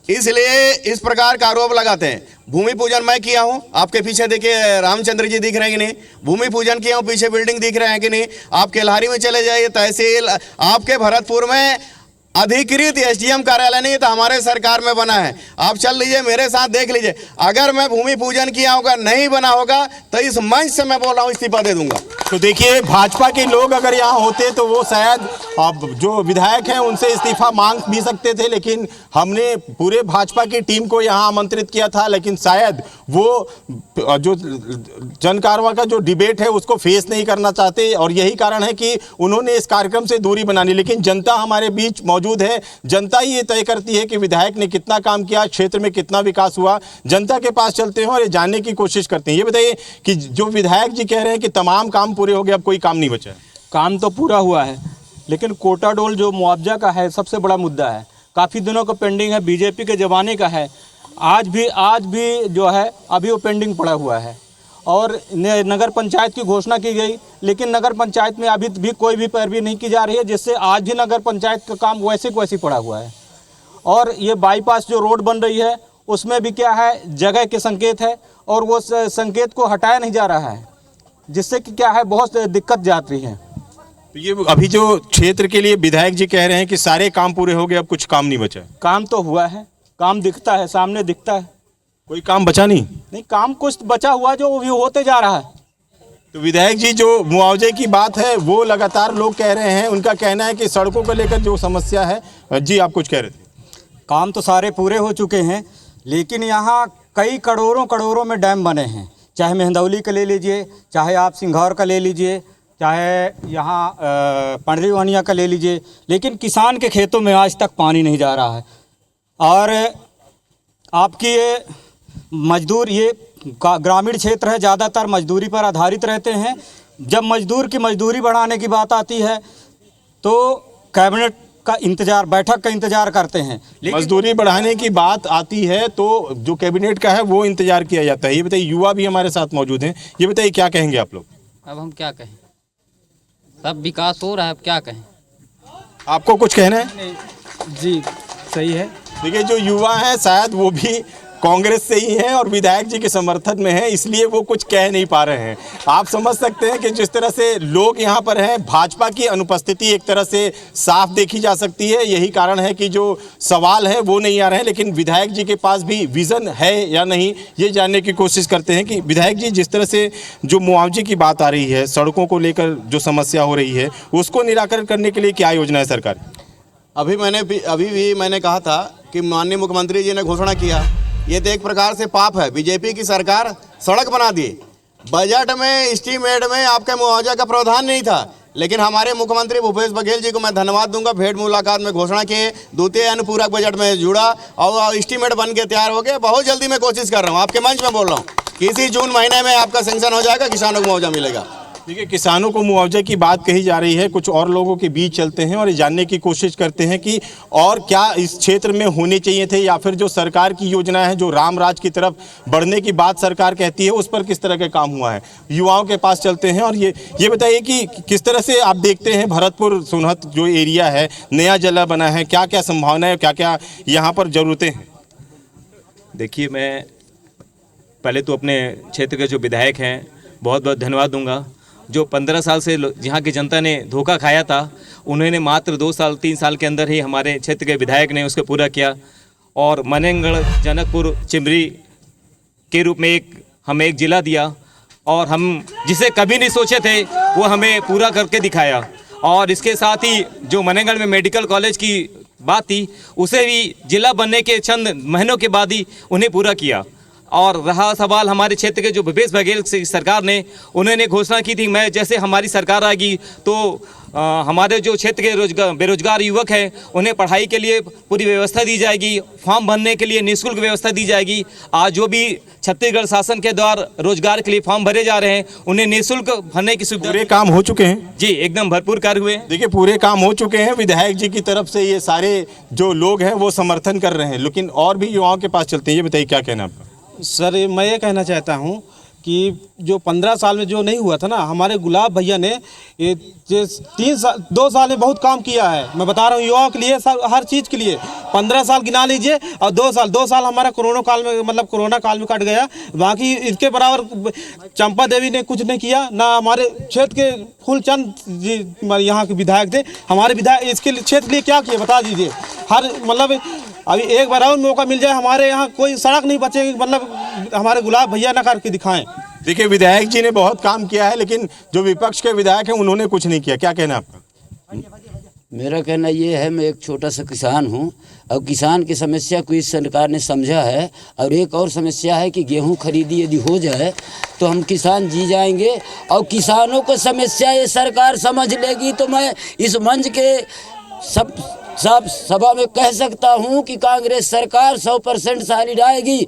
इसलिए इस प्रकार का आरोप लगाते हैं। भूमि पूजन मैं किया हूं, आपके पीछे देखिए रामचंद्र जी दिख रहे हैं कि नहीं? भूमि पूजन किया हूं, पीछे बिल्डिंग दिख रहे हैं कि नहीं? आप केल्हारी में चले जाइए, तहसील आपके भरतपुर में अधिकृत एसडीएम कार्यालय नहीं था, हमारे सरकार में बना है। आप चल लीजिए, मेरे साथ देख लीजिए। अगर मैं भूमि पूजन किया होगा, नहीं बना होगा, तो इस मंच से मैं बोल रहा हूँ इस्तीफा दे दूंगा। तो देखिए, भाजपा के लोग अगर यहाँ होते तो वो शायद अब जो विधायक हैं उनसे इस्तीफा मांग भी सकते थे, लेकिन हमने पूरे भाजपा की टीम को यहाँ आमंत्रित किया था, लेकिन शायद वो जो जन कारवां का जो डिबेट है उसको फेस नहीं करना चाहते, और यही कारण है कि उन्होंने इस कार्यक्रम से दूरी बना ली। लेकिन जनता हमारे बीच मौजूद है, जनता ही ये तय करती है कि विधायक ने कितना काम किया, क्षेत्र में कितना विकास हुआ। जनता के पास चलते हैं और ये जानने की कोशिश करते हैं। ये बताइए कि जो विधायक जी कह रहे हैं कि तमाम काम पूरे हो गए, अब कोई काम नहीं बचा है। काम तो पूरा हुआ है, लेकिन कोटा डोल जो मुआवजा का है सबसे बड़ा मुद्दा है, काफ़ी दिनों का पेंडिंग है, बीजेपी के ज़माने का है। आज भी जो है अभी वो पेंडिंग पड़ा हुआ है। और नगर पंचायत की घोषणा की गई, लेकिन नगर पंचायत में अभी भी कोई भी पैरवी नहीं की जा रही है, जिससे आज भी नगर पंचायत का काम वैसे को वैसे पड़ा हुआ है। और ये बाईपास जो रोड बन रही है उसमें भी क्या है, जगह के संकेत है और वो संकेत को हटाया नहीं जा रहा है, जिससे कि क्या है बहुत दिक्कत जाती रही है। तो ये अभी जो क्षेत्र के लिए विधायक जी कह रहे हैं कि सारे काम पूरे हो गए, अब कुछ काम नहीं बचा है। काम तो हुआ है, काम दिखता है, सामने दिखता है। कोई काम बचा नहीं? नहीं, काम कुछ बचा हुआ जो वो भी होते जा रहा है। तो विधायक जी, जो मुआवजे की बात है वो लगातार लोग कह रहे हैं, उनका कहना है कि सड़कों को लेकर जो समस्या है। जी, आप कुछ कह रहे थे? काम तो सारे पूरे हो चुके हैं, लेकिन यहाँ कई करोड़ों में डैम बने हैं। चाहे मेहंदौली का ले लीजिए, चाहे आप सिंघौर का ले लीजिए, चाहे यहाँ पंडरी वानिया का ले लीजिए, लेकिन किसान के खेतों में आज तक पानी नहीं जा रहा है। और आपकी ये मजदूर, ये ग्रामीण क्षेत्र है, ज़्यादातर मजदूरी पर आधारित रहते हैं। जब मजदूर की मजदूरी बढ़ाने की बात आती है तो कैबिनेट का इंतजार, बैठक का इंतजार करते हैं। मजदूरी बढ़ाने की बात आती है तो जो कैबिनेट का है वो इंतजार किया जाता है। ये बताइए, युवा भी हमारे साथ मौजूद हैं, ये बताइए क्या कहेंगे आप लोग? अब हम क्या कहें, सब विकास हो रहा है, अब क्या कहें? आपको कुछ कहना है? जी सही है। देखिए, जो युवा हैं शायद वो भी कांग्रेस से ही हैं और विधायक जी के समर्थन में हैं, इसलिए वो कुछ कह नहीं पा रहे हैं। आप समझ सकते हैं कि जिस तरह से लोग यहाँ पर हैं, भाजपा की अनुपस्थिति एक तरह से साफ देखी जा सकती है। यही कारण है कि जो सवाल है वो नहीं आ रहे हैं, लेकिन विधायक जी के पास भी विज़न है या नहीं, ये जानने की कोशिश करते हैं कि विधायक जी, जिस तरह से जो मुआवजे की बात आ रही है, सड़कों को लेकर जो समस्या हो रही है, उसको निराकरण करने के लिए क्या योजना है सरकार? अभी भी मैंने कहा था कि माननीय मुख्यमंत्री जी ने घोषणा किया, ये तो एक प्रकार से पाप है। बीजेपी की सरकार सड़क बना दी, बजट में एस्टीमेट में आपके मुआवजा का प्रावधान नहीं था, लेकिन हमारे मुख्यमंत्री भूपेश बघेल जी को मैं धन्यवाद दूंगा, भेंट मुलाकात में घोषणा किए, द्वितीय अनुपूरक बजट में जुड़ा और एस्टीमेट बन के तैयार हो गया। बहुत जल्दी मैं कोशिश कर रहा हूँ, आपके मंच में बोल रहा हूँ, किसी जून महीने में आपका सेंक्शन हो जाएगा, किसानों को मुआवजा मिलेगा। देखिए, किसानों को मुआवजे की बात कही जा रही है, कुछ और लोगों के बीच चलते हैं और ये जानने की कोशिश करते हैं कि और क्या इस क्षेत्र में होने चाहिए थे, या फिर जो सरकार की योजना है, जो राम राज की तरफ बढ़ने की बात सरकार कहती है, उस पर किस तरह का काम हुआ है। युवाओं के पास चलते हैं और ये बताइए कि किस तरह से आप देखते हैं भरतपुर सोनहत जो एरिया है, नया जिला बना है, क्या क्या संभावनाएं है, क्या क्या यहाँ पर ज़रूरतें हैं? देखिए, मैं पहले तो अपने क्षेत्र के जो विधायक हैं बहुत बहुत धन्यवाद दूंगा। जो 15 साल से यहाँ की जनता ने धोखा खाया था, उन्होंने मात्र 2 साल 3 साल के अंदर ही हमारे क्षेत्र के विधायक ने उसको पूरा किया। और मनेंगढ़, जनकपुर, चिमरी के रूप में हमें एक ज़िला दिया, और हम जिसे कभी नहीं सोचे थे वो हमें पूरा करके दिखाया। और इसके साथ ही जो मनेंगढ़ में मेडिकल कॉलेज की बात थी, उसे भी जिला बनने के चंद महीनों के बाद ही उन्हें पूरा किया। और रहा सवाल हमारे क्षेत्र के जो भूपेश बघेल सरकार ने, उन्होंने घोषणा की थी, मैं जैसे हमारी सरकार आएगी तो हमारे जो क्षेत्र के बेरोजगार युवक हैं उन्हें पढ़ाई के लिए पूरी व्यवस्था दी जाएगी, फॉर्म भरने के लिए निःशुल्क व्यवस्था दी जाएगी। आज जो भी छत्तीसगढ़ शासन के द्वारा रोजगार के लिए फॉर्म भरे जा रहे हैं, उन्हें निःशुल्क भरने की सुविधा। पूरे काम हो चुके हैं? जी, एकदम भरपूर कार्य हुए। देखिए, पूरे काम हो चुके हैं, विधायक जी की तरफ से ये सारे जो लोग हैं वो समर्थन कर रहे हैं, लेकिन और भी युवाओं के पास चलते हैं। ये बताइए क्या कहना आपका? सर, मैं ये कहना चाहता हूँ कि जो 15 साल में जो नहीं हुआ था ना, हमारे गुलाब भैया ने ये 2 साल में बहुत काम किया है। मैं बता रहा हूँ, युवाओं के लिए, हर चीज़ के लिए। 15 साल गिना लीजिए और 2 साल हमारा कोरोना काल में, मतलब कोरोना काल में कट गया। बाकी इसके बराबर चंपा देवी ने कुछ नहीं किया, ना हमारे क्षेत्र के फूलचंद जी यहाँ के विधायक थे। हमारे विधायक इसके क्षेत्र के लिए क्या किए बता दीजिए। हर मतलब अभी एक बार और मौका मिल जाए, हमारे यहाँ कोई सड़क नहीं बचेगी, मतलब हमारे गुलाब भैया ना करके दिखाएं। देखिए, विधायक जी ने बहुत काम किया है, लेकिन जो विपक्ष के विधायक हैं उन्होंने कुछ नहीं किया। क्या कहना आपका? मेरा कहना ये है, मैं एक छोटा सा किसान हूँ और किसान की समस्या को इस सरकार ने समझा है। और एक और समस्या है कि गेहूं खरीदी यदि हो जाए तो हम किसान जी जाएंगे, और किसानों को समस्या ये सरकार समझ लेगी तो मैं इस मंच के सब सभा में कह सकता हूं कि कांग्रेस सरकार 100% सॉलिड आएगी,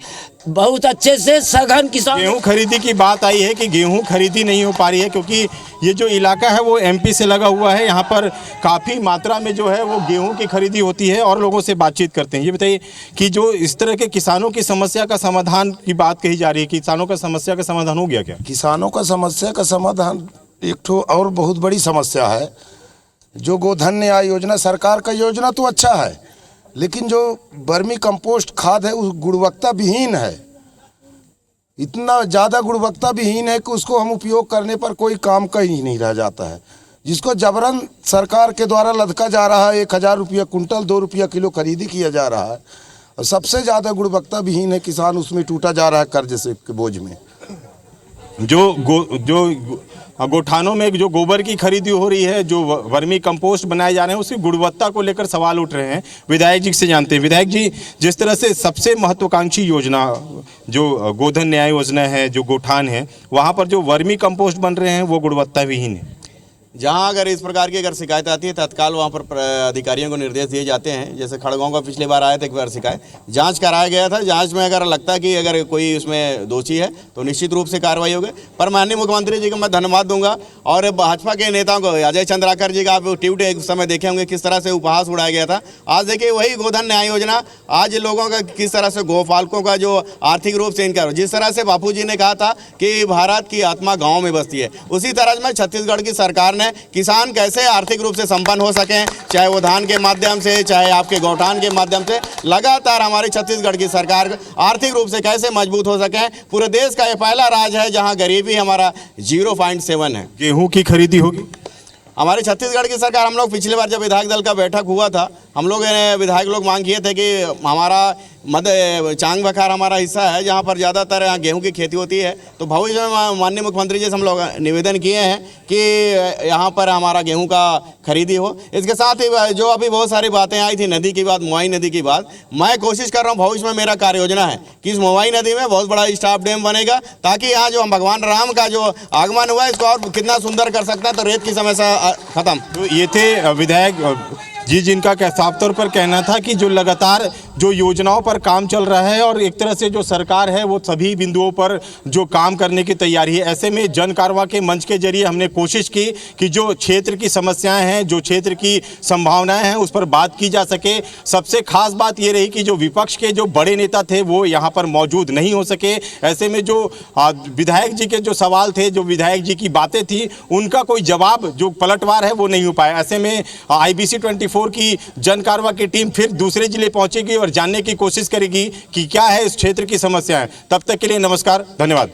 बहुत अच्छे से सघन किसान। गेहूं खरीदी की बात आई है कि गेहूं खरीदी नहीं हो पा रही है, क्योंकि ये जो इलाका है वो एमपी से लगा हुआ है। यहाँ पर काफ़ी मात्रा में जो है वो गेहूं की खरीदी होती है और लोगों से बातचीत करते हैं। ये बताइए कि जो इस तरह के किसानों की समस्या का समाधान की बात कही जा रही है, किसानों का समस्या का समाधान हो गया क्या? किसानों का समस्या का समाधान एक ठो और बहुत बड़ी समस्या है। जो गोधन न्याय योजना, सरकार का योजना तो अच्छा है, लेकिन जो वर्मी कंपोस्ट खाद है उस गुणवत्ता विहीन है। इतना ज़्यादा गुणवत्ता विहीन है कि उसको हम उपयोग करने पर कोई काम का ही नहीं रह जाता है, जिसको जबरन सरकार के द्वारा लदका जा रहा है। 1000 रुपया कुंटल, 2 रुपया किलो खरीदी किया जा रहा है। और सबसे ज़्यादा गुणवत्ता विहीन है, किसान उसमें टूटा जा रहा है कर्ज से के बोझ में। जो गोठानों में जो गोबर की खरीदी हो रही है, जो वर्मी कंपोस्ट बनाए जा रहे हैं, उसकी गुणवत्ता को लेकर सवाल उठ रहे हैं। विधायक जी से जानते हैं। विधायक जी, जिस तरह से सबसे महत्वाकांक्षी योजना जो गोधन न्याय योजना है, जो गोठान है, वहाँ पर जो वर्मी कंपोस्ट बन रहे हैं वो गुणवत्ता विहीन है। जहाँ अगर इस प्रकार की अगर शिकायत आती है तत्काल वहाँ पर अधिकारियों को निर्देश दिए जाते हैं। जैसे खड़गांव का पिछले बार आया था एक बार शिकायत, जांच कराया गया था। जांच में अगर लगता है कि अगर कोई उसमें दोषी है तो निश्चित रूप से कार्रवाई होगी। पर माननीय मुख्यमंत्री जी को मैं धन्यवाद दूंगा और भाजपा के नेताओं को, अजय चंद्राकर जी का आप ट्वीट एक समय देखे होंगे किस तरह से उपहास उड़ाया गया था। आज देखिए वही गोधन न्याय योजना आज लोगों का किस तरह से गौपालकों का जो आर्थिक रूप से इनका, जिस तरह से बापू जी ने कहा था कि भारत की आत्मा गाँव में बसती है, उसी तरह में छत्तीसगढ़ की सरकार ने किसान कैसे आर्थिक रूप से संपन्न हो सकें, चाहे वो धान के माध्यम से, चाहे आपके गौठान के माध्यम से, लगातार हमारी छत्तीसगढ़ की सरकार आर्थिक रूप से कैसे मजबूत हो सकें। पूरे देश का ये पहला राज्य है जहां गरीबी हमारा 0.7 है। गेहूं की खरीदी होगी हमारे छत्तीसगढ़ की सरकार। हम लोग पिछली बार जब विधायक दल का बैठक हुआ था, हम लोग विधायक लोग मांग किए थे कि हमारा चांग बखार हमारा हिस्सा है जहाँ पर ज़्यादातर यहाँ गेहूं की खेती होती है। तो भविष्य में माननीय मुख्यमंत्री जी से हम लोग निवेदन किए हैं कि यहाँ पर हमारा गेहूं का खरीदी हो। इसके साथ ही जो अभी बहुत सारी बातें आई थी नदी की बात, मोवाई नदी की बात, मैं कोशिश कर रहा हूँ भविष्य में मेरा कार्य योजना है कि इस मोवाई नदी में बहुत बड़ा स्टॉप डैम बनेगा ताकि यहाँ जो भगवान राम का जो आगमन हुआ है इसको और कितना सुंदर कर सकता है, तो रेत की समस्या खत्म। तो ये थे विधायक जी जिनका साफ तौर पर कहना था कि जो लगातार जो योजनाओं पर काम चल रहा है और एक तरह से जो सरकार है वो सभी बिंदुओं पर जो काम करने की तैयारी है। ऐसे में जन कारवां के मंच के जरिए हमने कोशिश की कि जो क्षेत्र की समस्याएं हैं, जो क्षेत्र की संभावनाएं हैं, उस पर बात की जा सके। सबसे खास बात ये रही कि जो विपक्ष के जो बड़े नेता थे वो यहाँ पर मौजूद नहीं हो सके। ऐसे में जो विधायक जी के जो सवाल थे, जो विधायक जी की बातें थी, उनका कोई जवाब जो पलटवार है वो नहीं हो पाया। ऐसे में IBC 24 की जन कारवां की टीम फिर दूसरे जिले पहुंचेगी और जानने की कोशिश करेगी कि क्या है इस क्षेत्र की समस्याएं। तब तक के लिए नमस्कार, धन्यवाद।